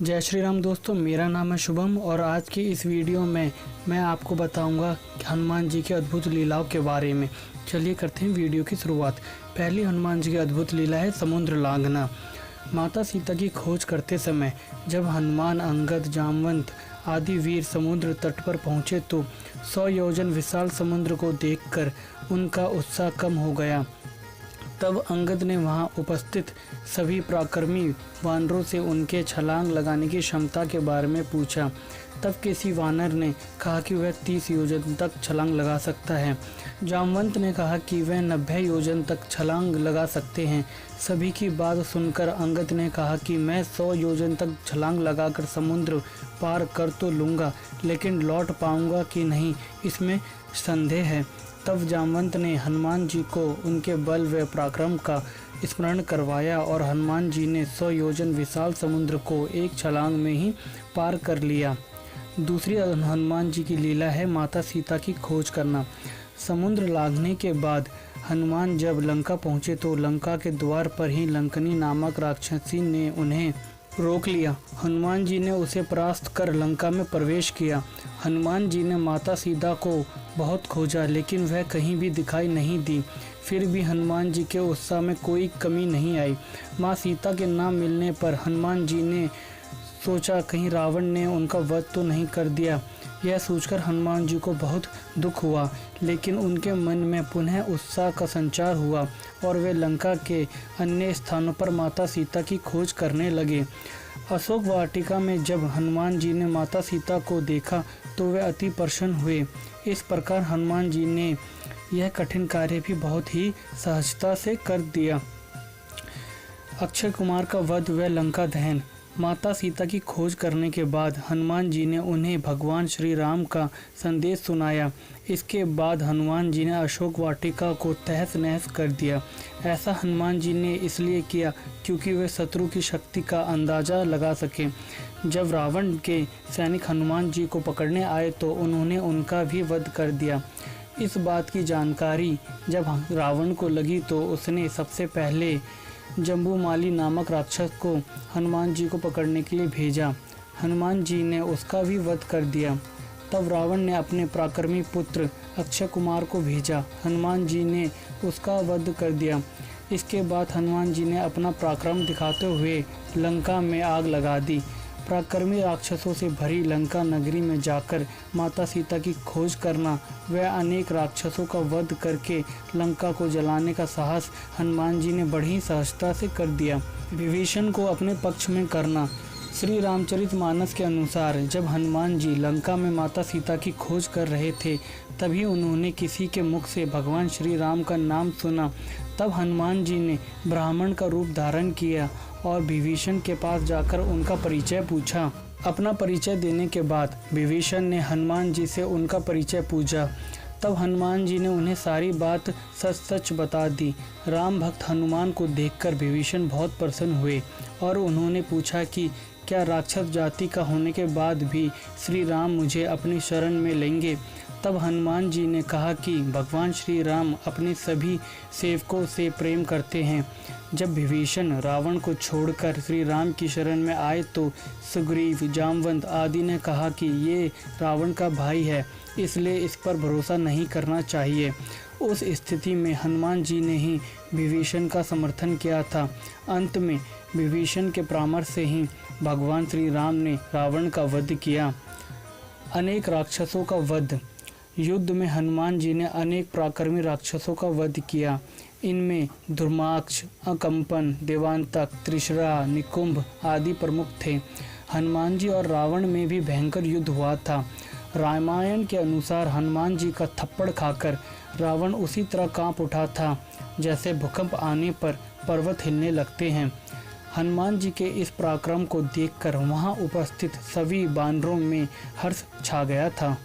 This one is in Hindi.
जय श्री राम दोस्तों, मेरा नाम है शुभम और आज की इस वीडियो में मैं आपको बताऊंगा हनुमान जी के अद्भुत लीलाओं के बारे में। चलिए करते हैं वीडियो की शुरुआत। पहली हनुमान जी की अद्भुत लीला है समुद्र लांघना। माता सीता की खोज करते समय जब हनुमान, अंगद, जामवंत आदि वीर समुद्र तट पर पहुंचे तो 100 योजन विशाल समुद्र को देखकर उनका उत्साह कम हो गया। तब अंगद ने वहां उपस्थित सभी पराक्रमी वानरों से उनके छलांग लगाने की क्षमता के बारे में पूछा। तब किसी वानर ने कहा कि वह 30 योजन तक छलांग लगा सकता है। जामवंत ने कहा कि वह 90 योजन तक छलांग लगा सकते हैं। सभी की बात सुनकर अंगद ने कहा कि मैं 100 योजन तक छलांग लगाकर समुद्र पार कर तो लूँगा, लेकिन लौट पाऊँगा कि नहीं इसमें संदेह है। तब जामवंत ने हनुमान जी को उनके बल व पराक्रम का स्मरण करवाया और हनुमान जी ने 100 योजन विशाल समुद्र को एक छलांग में ही पार कर लिया। दूसरी हनुमान जी की लीला है माता सीता की खोज करना। समुद्र लांघने के बाद हनुमान जब लंका पहुंचे तो लंका के द्वार पर ही लंकनी नामक राक्षसी ने उन्हें रोक लिया। हनुमान जी ने उसे परास्त कर लंका में प्रवेश किया। हनुमान जी ने माता सीता को बहुत खोजा, लेकिन वह कहीं भी दिखाई नहीं दी। फिर भी हनुमान जी के उत्साह में कोई कमी नहीं आई। माँ सीता के ना मिलने पर हनुमान जी ने सोचा कहीं रावण ने उनका वध तो नहीं कर दिया। यह सोचकर हनुमान जी को बहुत दुख हुआ, लेकिन उनके मन में पुनः उत्साह का संचार हुआ और वे लंका के अन्य स्थानों पर माता सीता की खोज करने लगे। अशोक वाटिका में जब हनुमान जी ने माता सीता को देखा तो वे अति प्रसन्न हुए। इस प्रकार हनुमान जी ने यह कठिन कार्य भी बहुत ही सहजता से कर दिया। अक्षय कुमार का वध व लंका दहन। माता सीता की खोज करने के बाद हनुमान जी ने उन्हें भगवान श्री राम का संदेश सुनाया। इसके बाद हनुमान जी ने अशोक वाटिका को तहस नहस कर दिया। ऐसा हनुमान जी ने इसलिए किया क्योंकि वे शत्रु की शक्ति का अंदाज़ा लगा सके। जब रावण के सैनिक हनुमान जी को पकड़ने आए तो उन्होंने उनका भी वध कर दिया। इस बात की जानकारी जब रावण को लगी तो उसने सबसे पहले जम्बूमाली नामक राक्षस को हनुमान जी को पकड़ने के लिए भेजा। हनुमान जी ने उसका भी वध कर दिया। तब रावण ने अपने पराक्रमी पुत्र अक्षय कुमार को भेजा। हनुमान जी ने उसका वध कर दिया। इसके बाद हनुमान जी ने अपना पराक्रम दिखाते हुए लंका में आग लगा दी। पराक्रमी राक्षसों से भरी लंका नगरी में जाकर माता सीता की खोज करना व अनेक राक्षसों का वध करके लंका को जलाने का साहस हनुमान जी ने बड़ी सहजता से कर दिया। विभीषण को अपने पक्ष में करना। श्री रामचरितमानस के अनुसार जब हनुमान जी लंका में माता सीता की खोज कर रहे थे तभी उन्होंने किसी के मुख से भगवान श्री राम का नाम सुना। तब हनुमान जी ने ब्राह्मण का रूप धारण किया और विभीषण के पास जाकर उनका परिचय पूछा। अपना परिचय देने के बाद विभीषण ने हनुमान जी से उनका परिचय पूछा। तब हनुमान जी ने उन्हें सारी बात सच सच बता दी। राम भक्त हनुमान को देखकर विभीषण बहुत प्रसन्न हुए और उन्होंने पूछा कि क्या राक्षस जाति का होने के बाद भी श्री राम मुझे अपनी शरण में लेंगे। तब हनुमान जी ने कहा कि भगवान श्री राम अपने सभी सेवकों से प्रेम करते हैं। जब विभीषण रावण को छोड़कर श्री राम की शरण में आए तो सुग्रीव, जामवंत आदि ने कहा कि ये रावण का भाई है, इसलिए इस पर भरोसा नहीं करना चाहिए। उस स्थिति में हनुमान जी ने ही विभीषण का समर्थन किया था। अंत में विभीषण के परामर्श से ही भगवान श्री राम ने रावण का वध किया। अनेक राक्षसों का वध। युद्ध में हनुमान जी ने अनेक पराक्रमी राक्षसों का वध किया। इनमें दुर्माक्ष, अकंपन, देवांतक, त्रिशरा, निकुंभ आदि प्रमुख थे। हनुमान जी और रावण में भी भयंकर युद्ध हुआ था। रामायण के अनुसार हनुमान जी का थप्पड़ खाकर रावण उसी तरह कांप उठा था जैसे भूकंप आने पर पर्वत हिलने लगते हैं। हनुमान जी के इस पराक्रम को देखकर वहां उपस्थित सभी वानरों में हर्ष छा गया था।